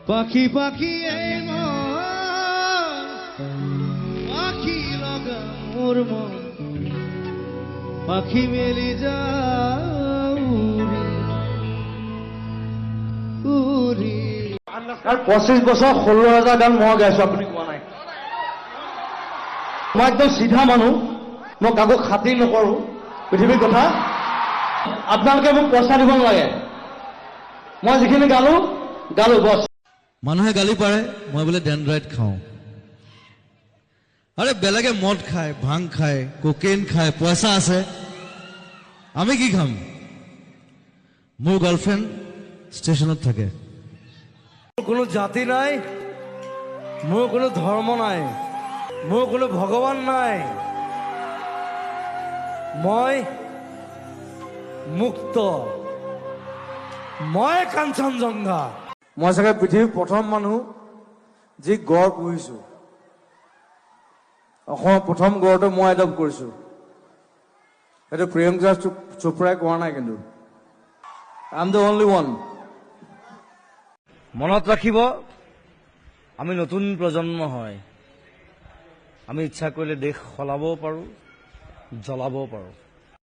পাখি পাখি এই মন পাখি লগা মোৰ মন পাখি মেলি যাও উৰি আৰ 25 বছৰ 16,000 গান মই গাইছো, আপনি কোৱা নাই। মই একদম সিধা মানুহ, মই কাকো খাতি নকৰো পৃথিৱীৰ কথা। আপোনালোকে মোক পইচা দিব নালাগে, মই যিখিনি গালো গালো বস। মানুহে গালি পাৰে মই বোলে ডেনড্ৰাইট খাওঁ। আরে বেলেগে মদ খায়, ভাং খায়, কোকেইন খায়, পয়সা আছে, আমি কি খাম? মোৰ গাৰ্লফ্ৰেন্ড স্টেশনত থাকে। কোনো জাতি নাই, মোৰ কোনো ধৰ্ম নাই, মোৰ কোনো ভগৱান নাই, মই মুক্ত, মই কাঞ্চনজংঘা। মই চাগে পৃথিৱীৰ প্ৰথম মানুহ যি গড় পুহিছো। অসমৰ প্ৰথম গড়টো মই এডপ্ট কৰিছো। সেইটো প্ৰিয়ংকা চোপ্ৰাই কোৱা নাই, কিন্তু I am the only one. মনত ৰাখিব, আমি নতুন প্ৰজন্ম হয়। আমি ইচ্ছা কৰিলে দেশ সলাবও পাৰোঁ, জ্বলাবও পাৰোঁ।